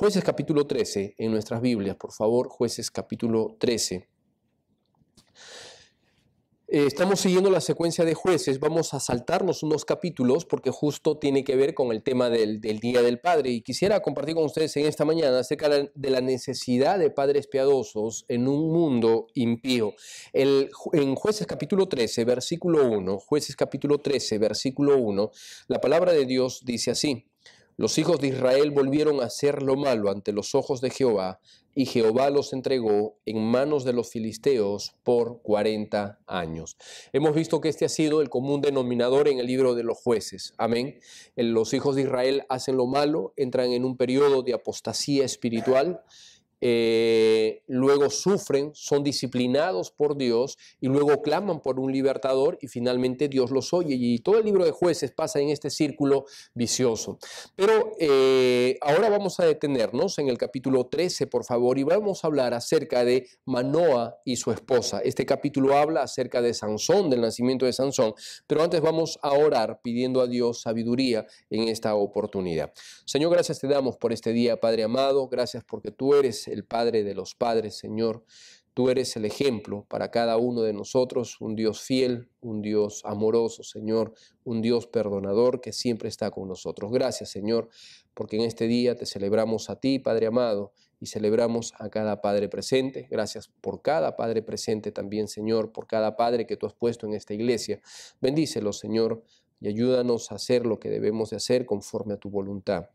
Jueces capítulo 13 en nuestras Biblias, por favor, Jueces capítulo 13. Estamos siguiendo la secuencia de Jueces, vamos a saltarnos unos capítulos porque justo tiene que ver con el tema del Día del Padre, y quisiera compartir con ustedes en esta mañana acerca de la necesidad de padres piadosos en un mundo impío. En Jueces capítulo 13, versículo 1, Jueces capítulo 13, versículo 1, la palabra de Dios dice así: los hijos de Israel volvieron a hacer lo malo ante los ojos de Jehová, y Jehová los entregó en manos de los filisteos por 40 años. Hemos visto que este ha sido el común denominador en el libro de los Jueces. Amén. Los hijos de Israel hacen lo malo, entran en un periodo de apostasía espiritual, luego sufren, son disciplinados por Dios y luego claman por un libertador y finalmente Dios los oye, y todo el libro de Jueces pasa en este círculo vicioso. Pero ahora vamos a detenernos en el capítulo 13, por favor, y vamos a hablar acerca de Manoa y su esposa. Este capítulo habla acerca de Sansón, del nacimiento de Sansón, pero antes vamos a orar pidiendo a Dios sabiduría en esta oportunidad. Señor, gracias te damos por este día, Padre amado, gracias porque tú eres el Padre de los padres, Señor. Tú eres el ejemplo para cada uno de nosotros, un Dios fiel, un Dios amoroso, Señor, un Dios perdonador que siempre está con nosotros. Gracias, Señor, porque en este día te celebramos a ti, Padre amado, y celebramos a cada Padre presente. Gracias por cada Padre presente también, Señor, por cada Padre que tú has puesto en esta iglesia. Bendícelo, Señor, y ayúdanos a hacer lo que debemos de hacer conforme a tu voluntad.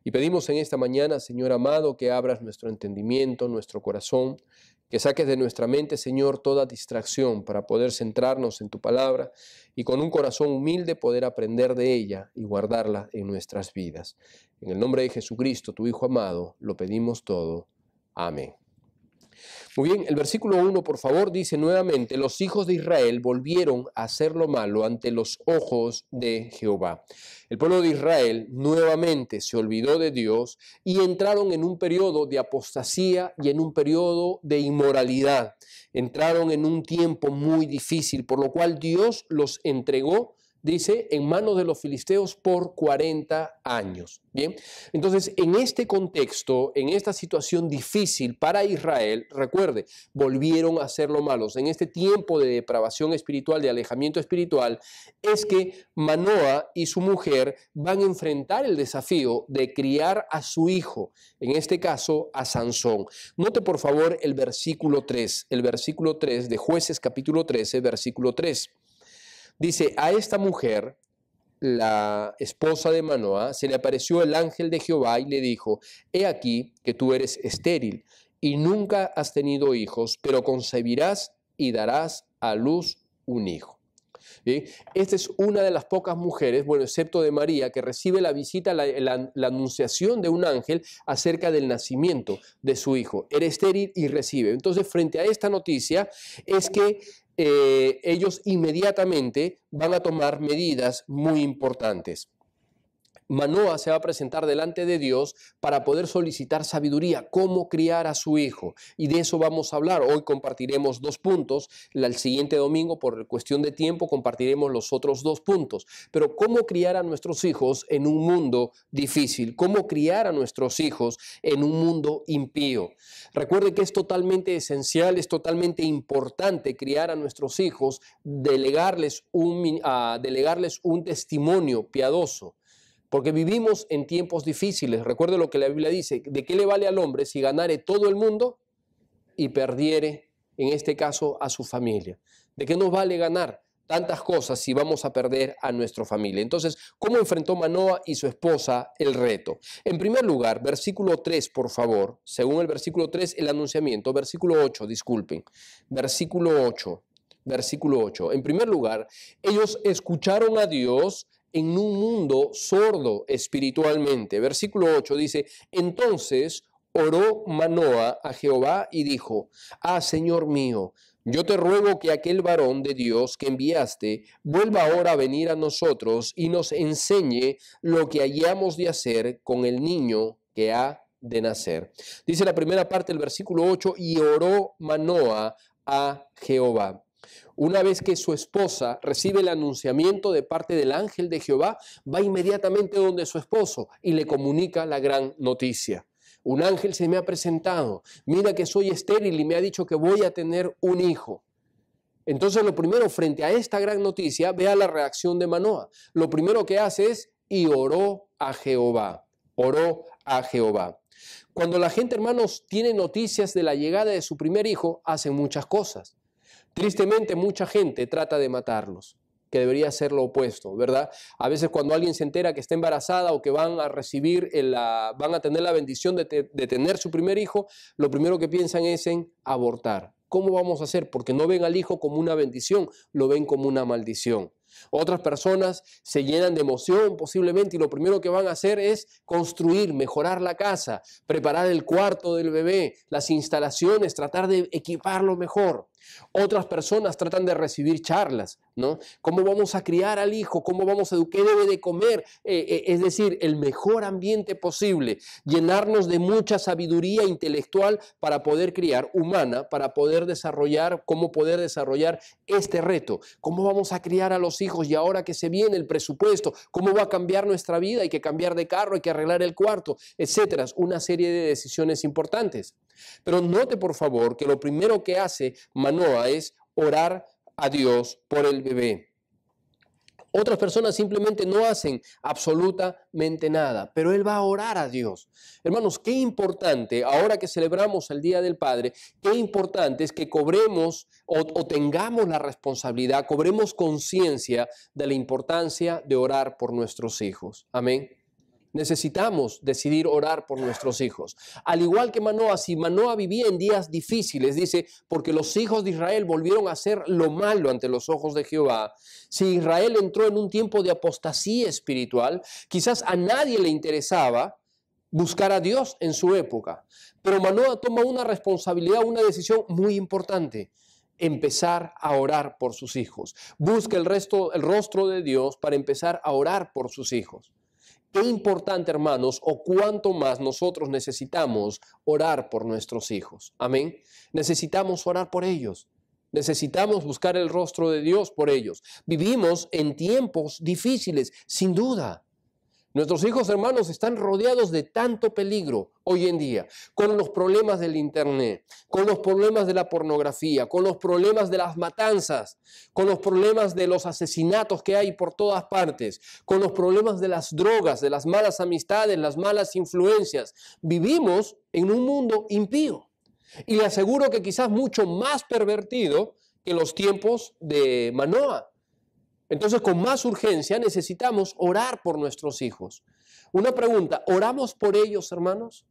Y pedimos en esta mañana, Señor amado, que abras nuestro entendimiento, nuestro corazón, que saques de nuestra mente, Señor, toda distracción para poder centrarnos en tu palabra y con un corazón humilde poder aprender de ella y guardarla en nuestras vidas. En el nombre de Jesucristo, tu Hijo amado, lo pedimos todo. Amén. Muy bien, el versículo 1, por favor, dice nuevamente: los hijos de Israel volvieron a hacer lo malo ante los ojos de Jehová. El pueblo de Israel nuevamente se olvidó de Dios y entraron en un periodo de apostasía y en un periodo de inmoralidad. Entraron en un tiempo muy difícil, por lo cual Dios los entregó, dice, en manos de los filisteos por 40 años. Bien, entonces en este contexto, en esta situación difícil para Israel, recuerde, volvieron a hacer lo malos. En este tiempo de depravación espiritual, de alejamiento espiritual, es que Manoa y su mujer van a enfrentar el desafío de criar a su hijo, en este caso a Sansón. Note por favor el versículo 3 de Jueces capítulo 13, versículo 3. Dice: a esta mujer, la esposa de Manoa, se le apareció el ángel de Jehová y le dijo: he aquí que tú eres estéril y nunca has tenido hijos, pero concebirás y darás a luz un hijo. ¿Sí? Esta es una de las pocas mujeres, bueno, excepto de María, que recibe la visita, la anunciación de un ángel acerca del nacimiento de su hijo. Era estéril y recibe. Entonces, frente a esta noticia, es que ellos inmediatamente van a tomar medidas muy importantes. Manoa se va a presentar delante de Dios para poder solicitar sabiduría, cómo criar a su hijo. Y de eso vamos a hablar. Hoy compartiremos 2 puntos. El siguiente domingo, por cuestión de tiempo, compartiremos los otros 2 puntos. Pero cómo criar a nuestros hijos en un mundo difícil. Cómo criar a nuestros hijos en un mundo impío. Recuerde que es totalmente esencial, es totalmente importante criar a nuestros hijos, delegarles un testimonio piadoso. Porque vivimos en tiempos difíciles. Recuerde lo que la Biblia dice: ¿de qué le vale al hombre si ganare todo el mundo y perdiere, en este caso, a su familia? ¿De qué nos vale ganar tantas cosas si vamos a perder a nuestra familia? Entonces, ¿cómo enfrentó Manoa y su esposa el reto? En primer lugar, versículo 3, por favor. Según el versículo 3, el anunciamiento. Versículo 8, disculpen. Versículo 8. En primer lugar, ellos escucharon a Dios en un mundo sordo espiritualmente. Versículo 8 dice: entonces oró Manoa a Jehová y dijo: ah, Señor mío, yo te ruego que aquel varón de Dios que enviaste vuelva ahora a venir a nosotros y nos enseñe lo que hayamos de hacer con el niño que ha de nacer. Dice la primera parte del versículo 8: y oró Manoa a Jehová. Una vez que su esposa recibe el anunciamiento de parte del ángel de Jehová, va inmediatamente donde su esposo y le comunica la gran noticia. un ángel se me ha presentado, mira que soy estéril y me ha dicho que voy a tener un hijo. Entonces lo primero, frente a esta gran noticia, vea la reacción de Manoah. Lo primero que hace es, y oró a Jehová, oró a Jehová. Cuando la gente, hermanos, tiene noticias de la llegada de su primer hijo, hacen muchas cosas. Tristemente, mucha gente trata de matarlos, que debería ser lo opuesto, ¿verdad? A veces cuando alguien se entera que está embarazada o que van a recibir, van a tener la bendición de tener su primer hijo, lo primero que piensan es en abortar. ¿Cómo vamos a hacer? Porque no ven al hijo como una bendición, lo ven como una maldición. Otras personas se llenan de emoción posiblemente y lo primero que van a hacer es construir, mejorar la casa, preparar el cuarto del bebé, las instalaciones, tratar de equiparlo mejor. Otras personas tratan de recibir charlas, ¿no? ¿Cómo vamos a criar al hijo? ¿Cómo vamos a educar? ¿Qué debe de comer? Es decir, el mejor ambiente posible, llenarnos de mucha sabiduría intelectual para poder criar, humana, para poder desarrollar, cómo poder desarrollar este reto. ¿Cómo vamos a criar a los hijos? Y ahora que se viene el presupuesto, ¿cómo va a cambiar nuestra vida? Hay que cambiar de carro, hay que arreglar el cuarto, etcétera. Una serie de decisiones importantes. Pero note, por favor, que lo primero que hace Manoah es orar a Dios por el bebé. Otras personas simplemente no hacen absolutamente nada, pero él va a orar a Dios. Hermanos, qué importante, ahora que celebramos el Día del Padre, qué importante es que cobremos o tengamos la responsabilidad, cobremos conciencia de la importancia de orar por nuestros hijos. Amén. Necesitamos decidir orar por nuestros hijos. Al igual que Manoah, si Manoah vivía en días difíciles, dice, porque los hijos de Israel volvieron a hacer lo malo ante los ojos de Jehová. Si Israel entró en un tiempo de apostasía espiritual, quizás a nadie le interesaba buscar a Dios en su época. Pero Manoah toma una responsabilidad, una decisión muy importante. Empezar a orar por sus hijos. Busca el rostro de Dios para empezar a orar por sus hijos. Qué importante, hermanos, o cuánto más nosotros necesitamos orar por nuestros hijos. Amén. Necesitamos orar por ellos. Necesitamos buscar el rostro de Dios por ellos. Vivimos en tiempos difíciles, sin duda. Nuestros hijos, hermanos, están rodeados de tanto peligro hoy en día, con los problemas del internet, con los problemas de la pornografía, con los problemas de las matanzas, con los problemas de los asesinatos que hay por todas partes, con los problemas de las drogas, de las malas amistades, las malas influencias. Vivimos en un mundo impío y le aseguro que quizás mucho más pervertido que los tiempos de Manoah. Entonces, con más urgencia necesitamos orar por nuestros hijos. Una pregunta, ¿oramos por ellos, hermanos?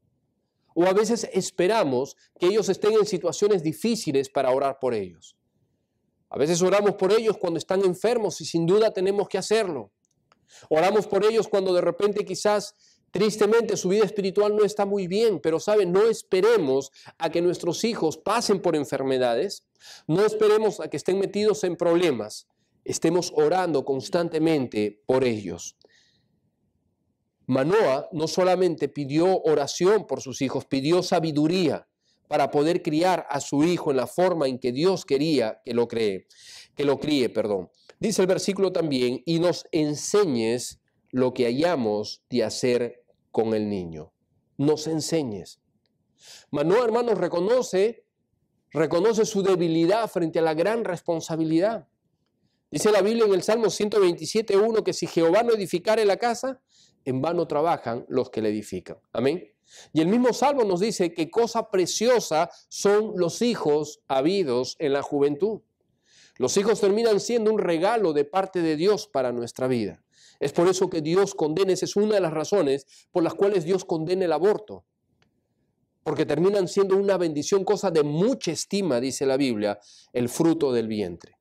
¿O a veces esperamos que ellos estén en situaciones difíciles para orar por ellos? A veces oramos por ellos cuando están enfermos y sin duda tenemos que hacerlo. Oramos por ellos cuando de repente quizás tristemente su vida espiritual no está muy bien, pero ¿saben? No esperemos a que nuestros hijos pasen por enfermedades, no esperemos a que estén metidos en problemas. Estemos orando constantemente por ellos. Manoah no solamente pidió oración por sus hijos, pidió sabiduría para poder criar a su hijo en la forma en que Dios quería que lo críe. Dice el versículo también, y nos enseñes lo que hayamos de hacer con el niño. Nos enseñes. Manoah, hermanos, reconoce su debilidad frente a la gran responsabilidad. Dice la Biblia en el Salmo 127:1 que si Jehová no edificare la casa, en vano trabajan los que la edifican. Amén. Y el mismo Salmo nos dice que cosa preciosa son los hijos habidos en la juventud. Los hijos terminan siendo un regalo de parte de Dios para nuestra vida. Es por eso que Dios condena, esa es una de las razones por las cuales Dios condena el aborto. Porque terminan siendo una bendición, cosa de mucha estima, dice la Biblia, el fruto del vientre.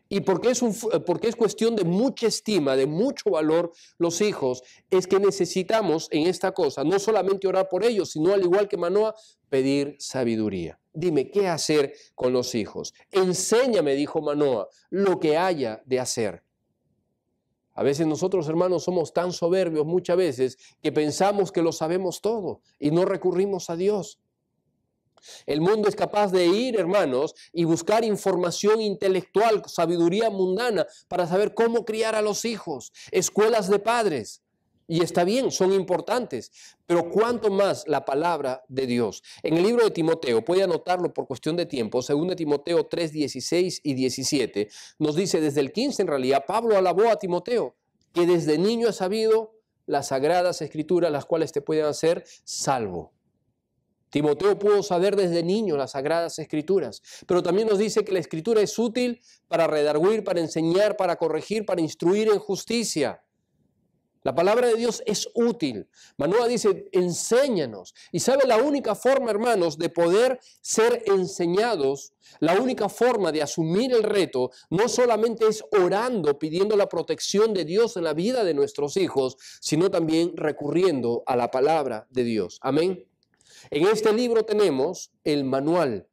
Y porque es cuestión de mucha estima, de mucho valor los hijos, es que necesitamos en esta cosa no solamente orar por ellos, sino al igual que Manoah, pedir sabiduría. Dime, ¿qué hacer con los hijos? Enséñame, dijo Manoah, lo que haya de hacer. A veces nosotros, hermanos, somos tan soberbios muchas veces que pensamos que lo sabemos todo y no recurrimos a Dios. El mundo es capaz de ir, hermanos, y buscar información intelectual, sabiduría mundana para saber cómo criar a los hijos, escuelas de padres. Y está bien, son importantes, pero ¿cuánto más la palabra de Dios? En el libro de Timoteo, puede anotarlo por cuestión de tiempo, 2 Timoteo 3, 16 y 17, nos dice desde el 15 en realidad, Pablo alabó a Timoteo, que desde niño ha sabido las sagradas escrituras, las cuales te pueden hacer salvo. Timoteo pudo saber desde niño las sagradas escrituras, pero también nos dice que la escritura es útil para redarguir, para enseñar, para corregir, para instruir en justicia. La palabra de Dios es útil. Manoah dice, enséñanos. Y sabe, la única forma, hermanos, de poder ser enseñados, la única forma de asumir el reto, no solamente es orando, pidiendo la protección de Dios en la vida de nuestros hijos, sino también recurriendo a la palabra de Dios. Amén. En este libro tenemos el manual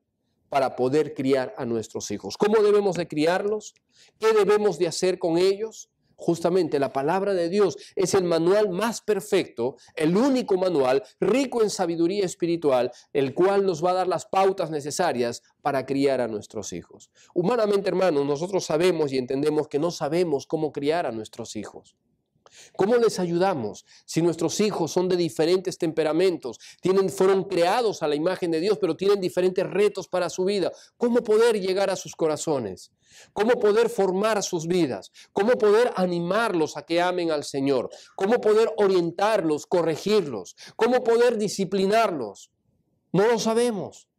para poder criar a nuestros hijos. ¿Cómo debemos de criarlos? ¿Qué debemos de hacer con ellos? Justamente la palabra de Dios es el manual más perfecto, el único manual rico en sabiduría espiritual, el cual nos va a dar las pautas necesarias para criar a nuestros hijos. Humanamente, hermanos, nosotros sabemos y entendemos que no sabemos cómo criar a nuestros hijos. ¿Cómo les ayudamos si nuestros hijos son de diferentes temperamentos, fueron creados a la imagen de Dios, pero tienen diferentes retos para su vida? ¿Cómo poder llegar a sus corazones? ¿Cómo poder formar sus vidas? ¿Cómo poder animarlos a que amen al Señor? ¿Cómo poder orientarlos, corregirlos? ¿Cómo poder disciplinarlos? No lo sabemos.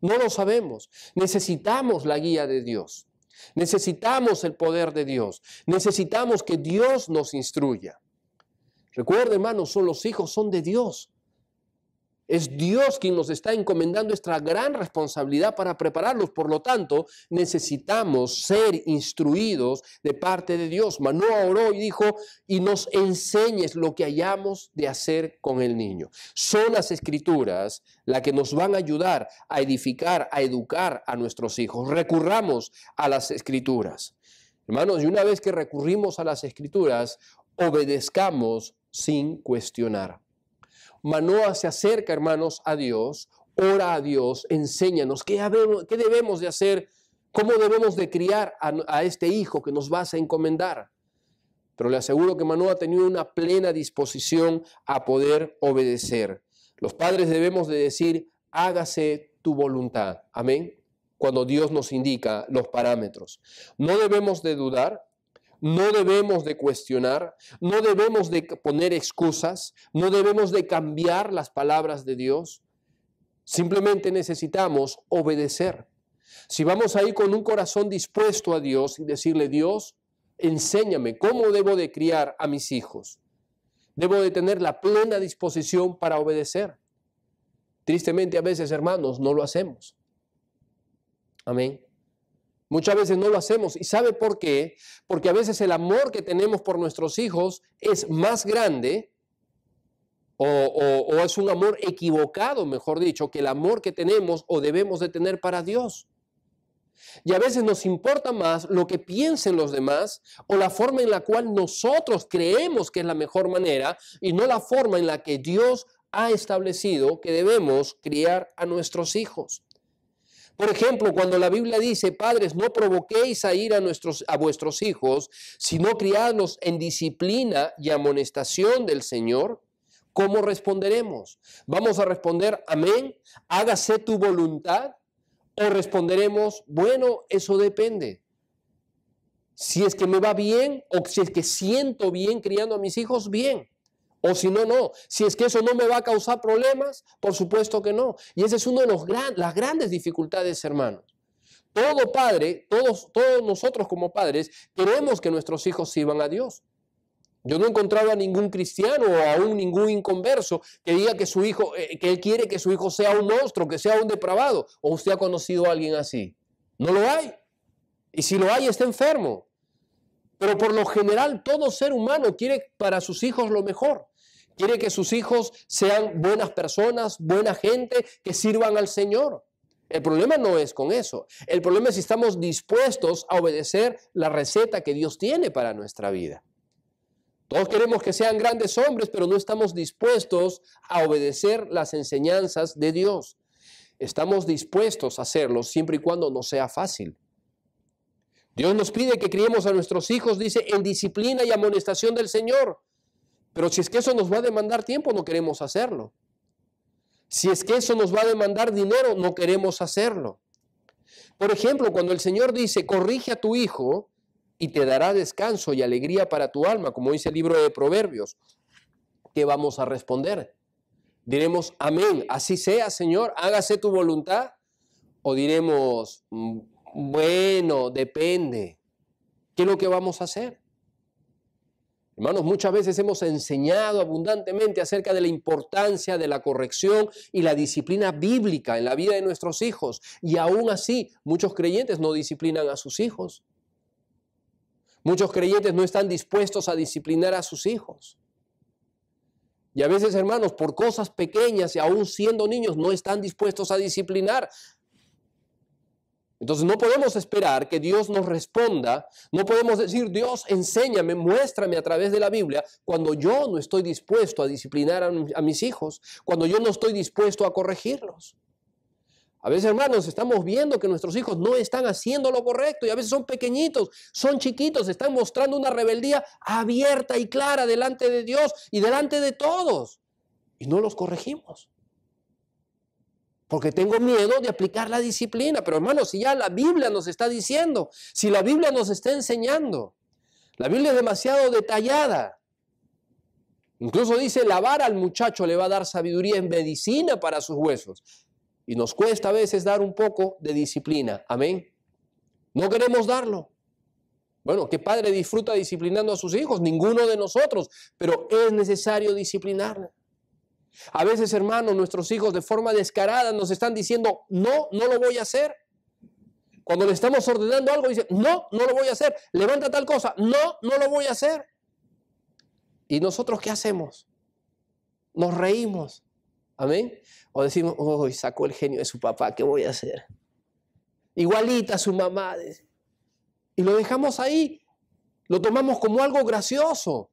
No lo sabemos. Necesitamos la guía de Dios. Necesitamos el poder de Dios. Necesitamos que Dios nos instruya. Recuerda, hermanos, los hijos son de Dios. Es Dios quien nos está encomendando esta gran responsabilidad para prepararlos. Por lo tanto, necesitamos ser instruidos de parte de Dios. Manoah oró y dijo, y nos enseñes lo que hayamos de hacer con el niño. Son las escrituras las que nos van a ayudar a edificar, a educar a nuestros hijos. Recurramos a las escrituras. Hermanos, y una vez que recurrimos a las escrituras, obedezcamos sin cuestionar. Manoah se acerca, hermanos, a Dios, ora a Dios, enséñanos qué debemos de hacer, cómo debemos de criar a este hijo que nos vas a encomendar. Pero le aseguro que Manoah tenía una plena disposición a poder obedecer. Los padres debemos de decir, hágase tu voluntad. Amén. Cuando Dios nos indica los parámetros. No debemos de dudar. No debemos de cuestionar, no debemos de poner excusas, no debemos de cambiar las palabras de Dios. Simplemente necesitamos obedecer. Si vamos a ir con un corazón dispuesto a Dios y decirle, Dios, enséñame cómo debo de criar a mis hijos. Debo de tener la plena disposición para obedecer. Tristemente a veces, hermanos, no lo hacemos. Amén. Muchas veces no lo hacemos. ¿Y sabe por qué? Porque a veces el amor que tenemos por nuestros hijos es más grande o es un amor equivocado, mejor dicho, que el amor que tenemos o debemos de tener para Dios. Y a veces nos importa más lo que piensen los demás o la forma en la cual nosotros creemos que es la mejor manera y no la forma en la que Dios ha establecido que debemos criar a nuestros hijos. Por ejemplo, cuando la Biblia dice, padres, no provoquéis a ir a vuestros hijos, sino criadlos en disciplina y amonestación del Señor, ¿cómo responderemos? ¿Vamos a responder, amén, hágase tu voluntad? ¿O responderemos, bueno, eso depende? Si es que me va bien o si es que siento bien criando a mis hijos, bien. O si no, no. Si es que eso no me va a causar problemas, por supuesto que no. Y esa es una de las grandes dificultades, hermanos. Todo padre, todos nosotros como padres, queremos que nuestros hijos sirvan a Dios. Yo no he encontrado a ningún cristiano o aún ningún inconverso que diga que su hijo, que él quiere que su hijo sea un monstruo, que sea un depravado. ¿O usted ha conocido a alguien así? No lo hay. Y si lo hay, está enfermo. Pero por lo general, todo ser humano quiere para sus hijos lo mejor. Quiere que sus hijos sean buenas personas, buena gente, que sirvan al Señor. El problema no es con eso. El problema es si estamos dispuestos a obedecer la receta que Dios tiene para nuestra vida. Todos queremos que sean grandes hombres, pero no estamos dispuestos a obedecer las enseñanzas de Dios. Estamos dispuestos a hacerlo siempre y cuando no sea fácil. Dios nos pide que criemos a nuestros hijos, dice, en disciplina y amonestación del Señor. Pero si es que eso nos va a demandar tiempo, no queremos hacerlo. Si es que eso nos va a demandar dinero, no queremos hacerlo. Por ejemplo, cuando el Señor dice, corrige a tu hijo y te dará descanso y alegría para tu alma, como dice el libro de Proverbios, ¿qué vamos a responder? ¿Diremos, amén, así sea, Señor, hágase tu voluntad? ¿O diremos, bueno, depende? ¿Qué es lo que vamos a hacer? Hermanos, muchas veces hemos enseñado abundantemente acerca de la importancia de la corrección y la disciplina bíblica en la vida de nuestros hijos. Y aún así, muchos creyentes no disciplinan a sus hijos. Muchos creyentes no están dispuestos a disciplinar a sus hijos. Y a veces, hermanos, por cosas pequeñas y aún siendo niños, no están dispuestos a disciplinar. Entonces no podemos esperar que Dios nos responda, no podemos decir, Dios, enséñame, muéstrame a través de la Biblia, cuando yo no estoy dispuesto a disciplinar a mis hijos, cuando yo no estoy dispuesto a corregirlos. A veces, hermanos, estamos viendo que nuestros hijos no están haciendo lo correcto y a veces son pequeñitos, son chiquitos, están mostrando una rebeldía abierta y clara delante de Dios y delante de todos y no los corregimos. Porque tengo miedo de aplicar la disciplina. Pero hermanos, si ya la Biblia nos está diciendo, si la Biblia nos está enseñando, la Biblia es demasiado detallada. Incluso dice, lavar al muchacho le va a dar sabiduría en medicina para sus huesos. Y nos cuesta a veces dar un poco de disciplina. Amén. No queremos darlo. Bueno, ¿qué padre disfruta disciplinando a sus hijos? Ninguno de nosotros, pero es necesario disciplinarlos. A veces, hermanos, nuestros hijos de forma descarada nos están diciendo, no, no lo voy a hacer. Cuando le estamos ordenando algo, dicen, no, no lo voy a hacer. Levanta tal cosa, no, no lo voy a hacer. ¿Y nosotros qué hacemos? Nos reímos. Amén. O decimos, uy, sacó el genio de su papá, ¿qué voy a hacer? Igualita a su mamá. Y lo dejamos ahí. Lo tomamos como algo gracioso.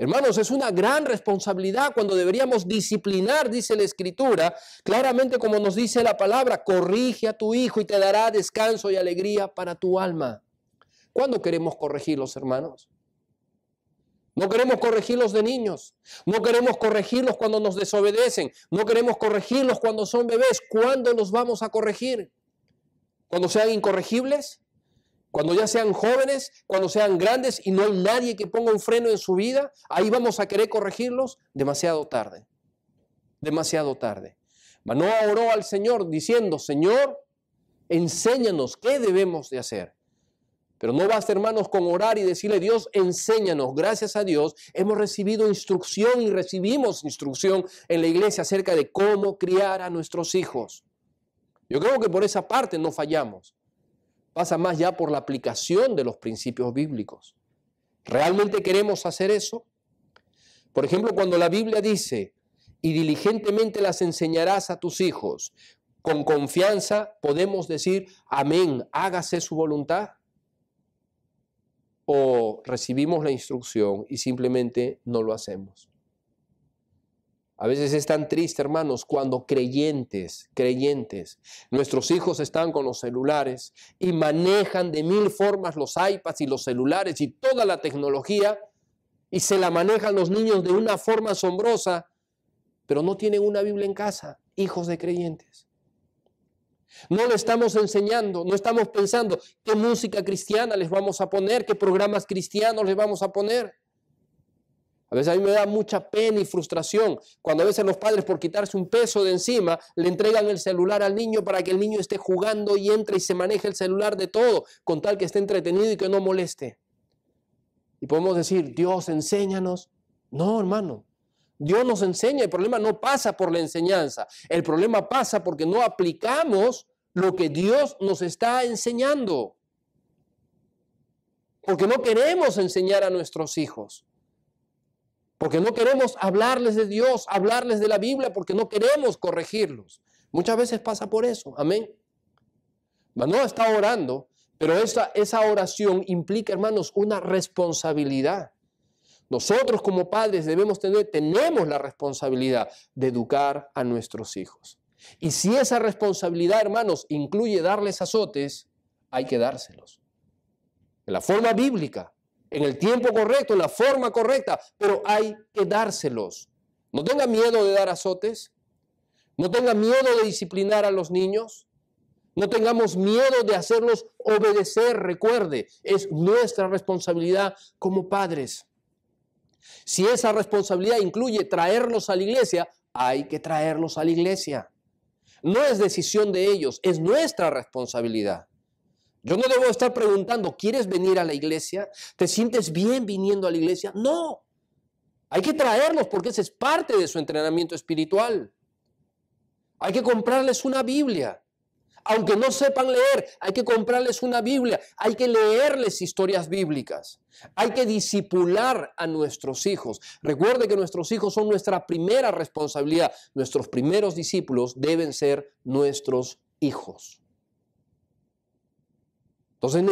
Hermanos, es una gran responsabilidad cuando deberíamos disciplinar, dice la Escritura, claramente como nos dice la palabra, corrige a tu hijo y te dará descanso y alegría para tu alma. ¿Cuándo queremos corregirlos, hermanos? No queremos corregirlos de niños, no queremos corregirlos cuando nos desobedecen, no queremos corregirlos cuando son bebés. ¿Cuándo los vamos a corregir? ¿Cuando sean incorregibles? Cuando ya sean jóvenes, cuando sean grandes y no hay nadie que ponga un freno en su vida, ahí vamos a querer corregirlos. Demasiado tarde, demasiado tarde. Manoah oró al Señor diciendo, Señor, enséñanos qué debemos de hacer. Pero no basta, hermanos, con orar y decirle, Dios, enséñanos. Gracias a Dios hemos recibido instrucción y recibimos instrucción en la iglesia acerca de cómo criar a nuestros hijos. Yo creo que por esa parte no fallamos. Pasa más ya por la aplicación de los principios bíblicos. ¿Realmente queremos hacer eso? Por ejemplo, cuando la Biblia dice, y diligentemente las enseñarás a tus hijos, con confianza podemos decir, amén, hágase su voluntad. O recibimos la instrucción y simplemente no lo hacemos. A veces es tan triste, hermanos, cuando creyentes, nuestros hijos están con los celulares y manejan de mil formas los iPads y los celulares y toda la tecnología y se la manejan los niños de una forma asombrosa, pero no tienen una Biblia en casa, hijos de creyentes. No le estamos enseñando, no estamos pensando qué música cristiana les vamos a poner, qué programas cristianos les vamos a poner. A veces a mí me da mucha pena y frustración cuando a veces los padres, por quitarse un peso de encima, le entregan el celular al niño para que el niño esté jugando y entre y se maneje el celular de todo, con tal que esté entretenido y que no moleste. Y podemos decir, Dios, enséñanos. No, hermano, Dios nos enseña. El problema no pasa por la enseñanza. El problema pasa porque no aplicamos lo que Dios nos está enseñando. Porque no queremos enseñar a nuestros hijos. Porque no queremos hablarles de Dios, hablarles de la Biblia, porque no queremos corregirlos. Muchas veces pasa por eso. Amén. Manoah está orando, pero esa oración implica, hermanos, una responsabilidad. Nosotros como padres tenemos la responsabilidad de educar a nuestros hijos. Y si esa responsabilidad, hermanos, incluye darles azotes, hay que dárselos. En la forma bíblica. en el tiempo correcto, en la forma correcta, pero hay que dárselos. No tenga miedo de dar azotes, no tenga miedo de disciplinar a los niños, no tengamos miedo de hacerlos obedecer. Recuerde, es nuestra responsabilidad como padres. Si esa responsabilidad incluye traerlos a la iglesia, hay que traerlos a la iglesia. No es decisión de ellos, es nuestra responsabilidad. Yo no debo estar preguntando, ¿quieres venir a la iglesia? ¿Te sientes bien viniendo a la iglesia? No, hay que traerlos porque ese es parte de su entrenamiento espiritual. Hay que comprarles una Biblia. Aunque no sepan leer, hay que comprarles una Biblia. Hay que leerles historias bíblicas. Hay que discipular a nuestros hijos. Recuerde que nuestros hijos son nuestra primera responsabilidad. Nuestros primeros discípulos deben ser nuestros hijos. Entonces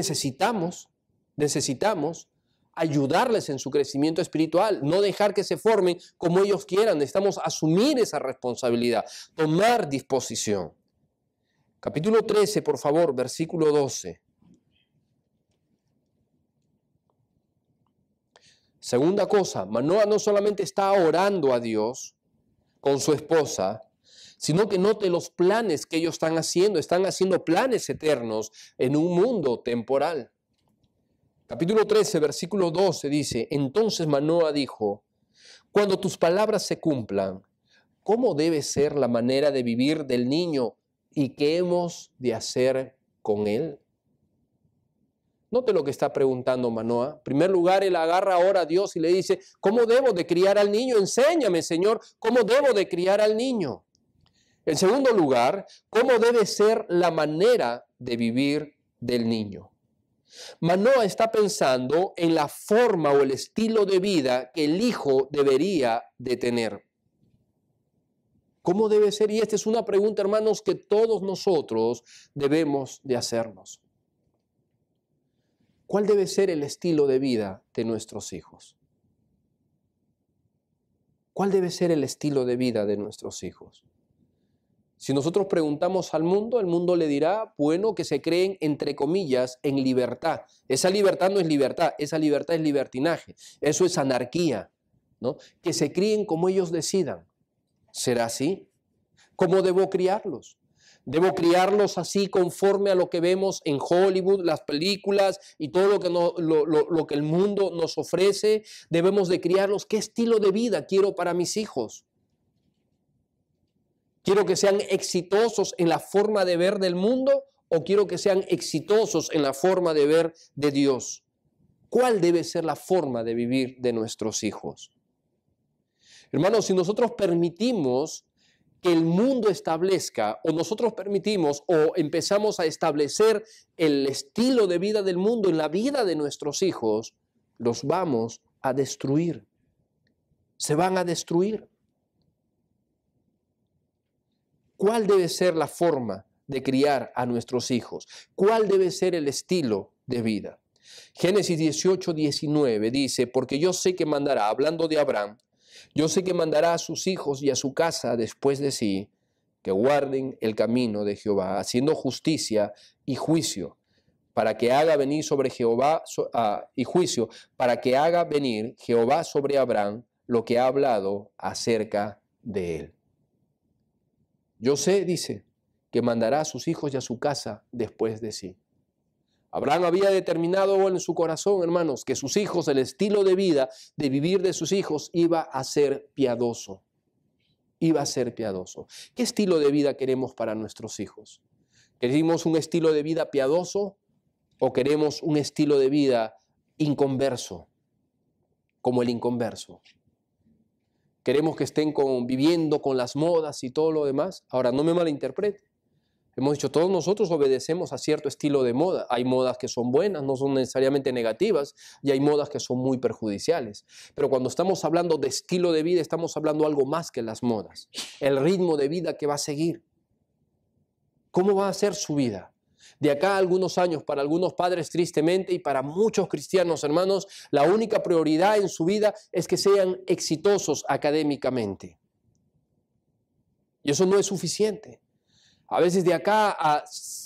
necesitamos ayudarles en su crecimiento espiritual, no dejar que se formen como ellos quieran. Necesitamos asumir esa responsabilidad, tomar disposición. Capítulo 13, por favor, versículo 12. Segunda cosa, Manoah no solamente está orando a Dios con su esposa, sino que note los planes que ellos están haciendo planes eternos en un mundo temporal. Capítulo 13, versículo 12 dice, entonces Manoah dijo, cuando tus palabras se cumplan, ¿cómo debe ser la manera de vivir del niño y qué hemos de hacer con él? Note lo que está preguntando Manoah. En primer lugar, él agarra ahora a Dios y le dice, ¿cómo debo de criar al niño? Enséñame, Señor, ¿cómo debo de criar al niño? En segundo lugar, ¿cómo debe ser la manera de vivir del niño? Manoah está pensando en la forma o el estilo de vida que el hijo debería de tener. ¿Cómo debe ser? Y esta es una pregunta, hermanos, que todos nosotros debemos de hacernos. ¿Cuál debe ser el estilo de vida de nuestros hijos? ¿Cuál debe ser el estilo de vida de nuestros hijos? Si nosotros preguntamos al mundo, el mundo le dirá, bueno, que se creen, entre comillas, en libertad. Esa libertad no es libertad, esa libertad es libertinaje. Eso es anarquía, ¿no? Que se críen como ellos decidan. ¿Será así? ¿Cómo debo criarlos? ¿Debo criarlos así conforme a lo que vemos en Hollywood, las películas y todo lo que el mundo nos ofrece? ¿Debemos de criarlos? ¿Qué estilo de vida quiero para mis hijos? ¿Quiero que sean exitosos en la forma de ver del mundo o quiero que sean exitosos en la forma de ver de Dios? ¿Cuál debe ser la forma de vivir de nuestros hijos? Hermanos, si nosotros permitimos que el mundo establezca o nosotros permitimos o empezamos a establecer el estilo de vida del mundo en la vida de nuestros hijos, los vamos a destruir. Se van a destruir. ¿Cuál debe ser la forma de criar a nuestros hijos? ¿Cuál debe ser el estilo de vida? Génesis 18, 19 dice, porque yo sé que mandará, hablando de Abraham, yo sé que mandará a sus hijos y a su casa después de sí, que guarden el camino de Jehová, haciendo justicia y juicio, para que haga venir sobre Jehová, y juicio, para que haga venir Jehová sobre Abraham lo que ha hablado acerca de él. Yo sé, dice, que mandará a sus hijos y a su casa después de sí. Abraham había determinado en su corazón, hermanos, que sus hijos, el estilo de vida, de vivir de sus hijos, iba a ser piadoso. Iba a ser piadoso. ¿Qué estilo de vida queremos para nuestros hijos? ¿Queremos un estilo de vida piadoso o queremos un estilo de vida inconverso, como el inconverso? Queremos que estén viviendo con las modas y todo lo demás. Ahora, no me malinterprete. Hemos dicho, todos nosotros obedecemos a cierto estilo de moda. Hay modas que son buenas, no son necesariamente negativas, y hay modas que son muy perjudiciales. Pero cuando estamos hablando de estilo de vida, estamos hablando algo más que las modas. El ritmo de vida que va a seguir. ¿Cómo va a ser su vida? De acá a algunos años, para algunos padres tristemente y para muchos cristianos, hermanos, la única prioridad en su vida es que sean exitosos académicamente. Y eso no es suficiente. A veces de acá a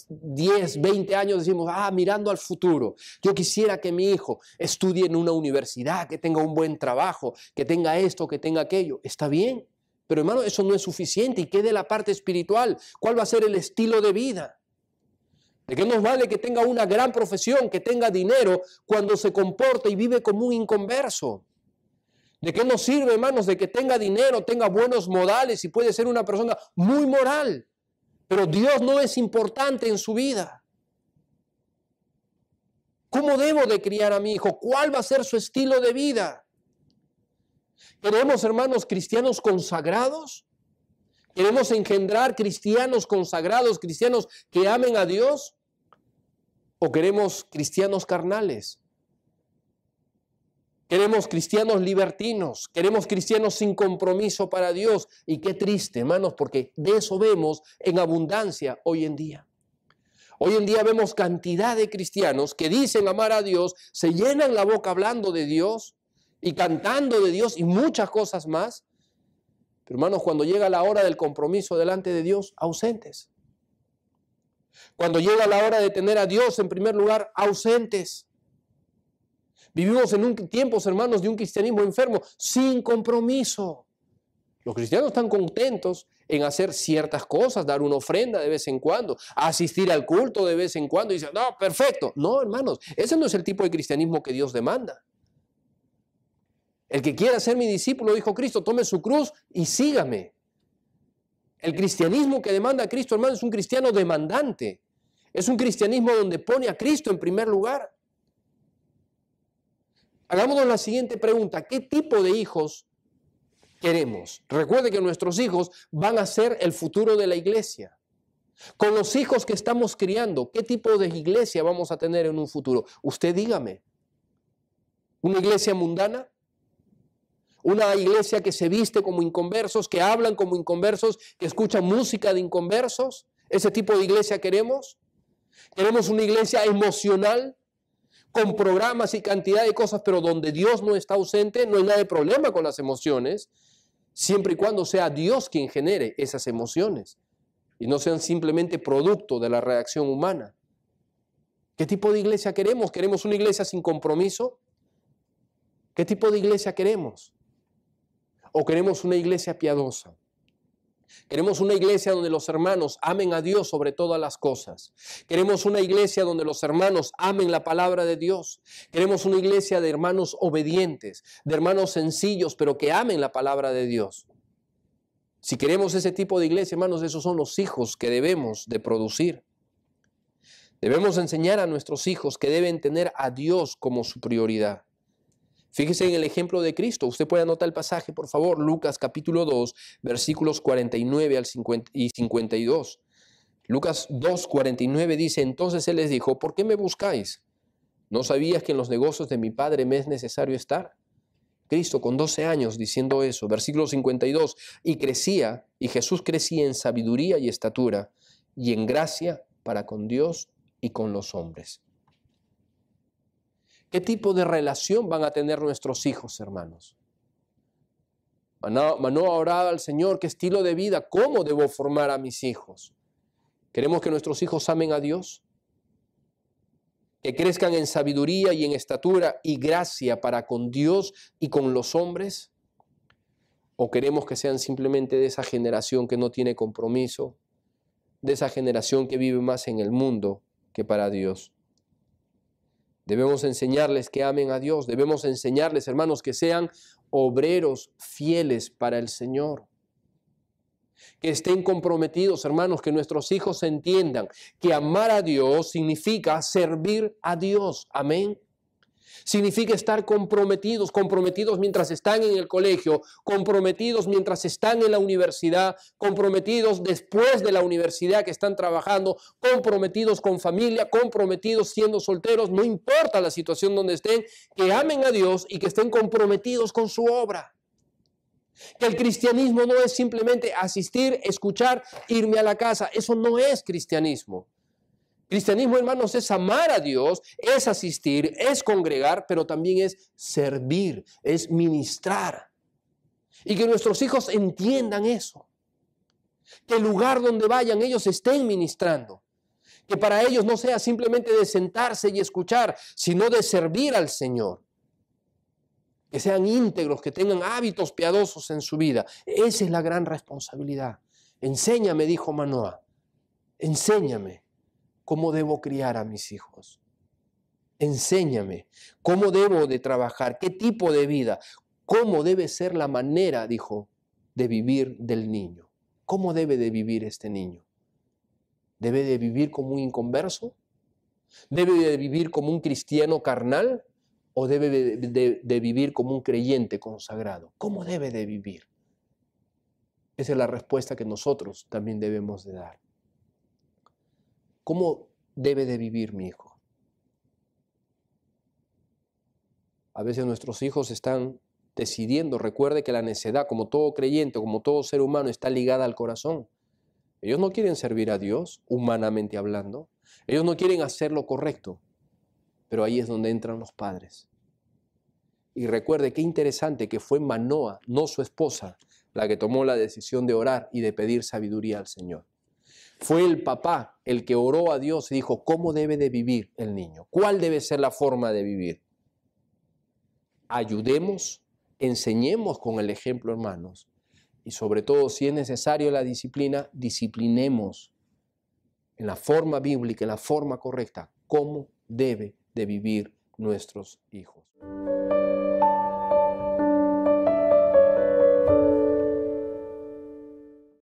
10, 20 años decimos, mirando al futuro, yo quisiera que mi hijo estudie en una universidad, que tenga un buen trabajo, que tenga esto, que tenga aquello. Está bien, pero hermano, eso no es suficiente. ¿Y qué de la parte espiritual? ¿Cuál va a ser el estilo de vida? ¿De qué nos vale que tenga una gran profesión, que tenga dinero, cuando se comporta y vive como un inconverso? ¿De qué nos sirve, hermanos, de que tenga dinero, tenga buenos modales y puede ser una persona muy moral, pero Dios no es importante en su vida? ¿Cómo debo de criar a mi hijo? ¿Cuál va a ser su estilo de vida? ¿Queremos, hermanos, cristianos consagrados? ¿Queremos engendrar cristianos consagrados, cristianos que amen a Dios? ¿O queremos cristianos carnales? Queremos cristianos libertinos, queremos cristianos sin compromiso para Dios. Y qué triste, hermanos, porque de eso vemos en abundancia hoy en día. Hoy en día vemos cantidad de cristianos que dicen amar a Dios, se llenan la boca hablando de Dios y cantando de Dios y muchas cosas más. Pero hermanos, cuando llega la hora del compromiso delante de Dios, ausentes. Cuando llega la hora de tener a Dios en primer lugar, ausentes. Vivimos en tiempos, hermanos, de un cristianismo enfermo, sin compromiso. Los cristianos están contentos en hacer ciertas cosas, dar una ofrenda de vez en cuando, asistir al culto de vez en cuando y dicen, no, perfecto. No, hermanos, ese no es el tipo de cristianismo que Dios demanda. El que quiera ser mi discípulo, dijo Cristo, tome su cruz y sígame. El cristianismo que demanda a Cristo, hermanos, es un cristiano demandante. Es un cristianismo donde pone a Cristo en primer lugar. Hagámonos la siguiente pregunta: ¿qué tipo de hijos queremos? Recuerde que nuestros hijos van a ser el futuro de la iglesia. Con los hijos que estamos criando, ¿qué tipo de iglesia vamos a tener en un futuro? Usted dígame. ¿Una iglesia mundana? ¿Una iglesia que se viste como inconversos, que hablan como inconversos, que escuchan música de inconversos? ¿Ese tipo de iglesia queremos? ¿Queremos una iglesia emocional, con programas y cantidad de cosas, pero donde Dios no está ausente? No hay nada de problema con las emociones, siempre y cuando sea Dios quien genere esas emociones y no sean simplemente producto de la reacción humana. ¿Qué tipo de iglesia queremos? ¿Queremos una iglesia sin compromiso? ¿Qué tipo de iglesia queremos? ¿O queremos una iglesia piadosa? Queremos una iglesia donde los hermanos amen a Dios sobre todas las cosas. Queremos una iglesia donde los hermanos amen la palabra de Dios. Queremos una iglesia de hermanos obedientes, de hermanos sencillos, pero que amen la palabra de Dios. Si queremos ese tipo de iglesia, hermanos, esos son los hijos que debemos de producir. Debemos enseñar a nuestros hijos que deben tener a Dios como su prioridad. Fíjese en el ejemplo de Cristo. Usted puede anotar el pasaje, por favor. Lucas capítulo 2, versículos 49 al 52. Lucas 2, 49 dice: entonces Él les dijo, ¿por qué me buscáis? ¿No sabías que en los negocios de mi Padre me es necesario estar? Cristo con 12 años diciendo eso. Versículo 52. Y Jesús crecía en sabiduría y estatura y en gracia para con Dios y con los hombres. ¿Qué tipo de relación van a tener nuestros hijos, hermanos? Van a orar al Señor, ¿qué estilo de vida? ¿Cómo debo formar a mis hijos? ¿Queremos que nuestros hijos amen a Dios? ¿Que crezcan en sabiduría y en estatura y gracia para con Dios y con los hombres? ¿O queremos que sean simplemente de esa generación que no tiene compromiso, de esa generación que vive más en el mundo que para Dios? Debemos enseñarles que amen a Dios. Debemos enseñarles, hermanos, que sean obreros fieles para el Señor. Que estén comprometidos, hermanos, que nuestros hijos entiendan que amar a Dios significa servir a Dios. Amén. Significa estar comprometidos mientras están en el colegio, comprometidos mientras están en la universidad, comprometidos después de la universidad que están trabajando, comprometidos con familia, comprometidos siendo solteros, no importa la situación donde estén, que amen a Dios y que estén comprometidos con su obra. Que el cristianismo no es simplemente asistir, escuchar, irme a la casa. Eso no es cristianismo. Cristianismo, hermanos, es amar a Dios, es asistir, es congregar, pero también es servir, es ministrar. Y que nuestros hijos entiendan eso. Que el lugar donde vayan ellos estén ministrando. Que para ellos no sea simplemente de sentarse y escuchar, sino de servir al Señor. Que sean íntegros, que tengan hábitos piadosos en su vida. Esa es la gran responsabilidad. Enséñame, dijo Manoah, enséñame cómo debo criar a mis hijos. Enséñame cómo debo de trabajar, qué tipo de vida, cómo debe ser la manera, dijo, de vivir del niño. ¿Cómo debe de vivir este niño? ¿Debe de vivir como un inconverso? ¿Debe de vivir como un cristiano carnal? ¿O debe de vivir como un creyente consagrado? ¿Cómo debe de vivir? Esa es la respuesta que nosotros también debemos de dar. ¿Cómo debe de vivir mi hijo? A veces nuestros hijos están decidiendo. Recuerde que la necedad, como todo creyente, como todo ser humano, está ligada al corazón. Ellos no quieren servir a Dios, humanamente hablando. Ellos no quieren hacer lo correcto. Pero ahí es donde entran los padres. Y recuerde qué interesante que fue Manoah, no su esposa, la que tomó la decisión de orar y de pedir sabiduría al Señor. Fue el papá el que oró a Dios y dijo, ¿cómo debe de vivir el niño? ¿Cuál debe ser la forma de vivir? Ayudemos, enseñemos con el ejemplo, hermanos. Y sobre todo, si es necesario la disciplina, disciplinemos en la forma bíblica, en la forma correcta, cómo debe de vivir nuestros hijos.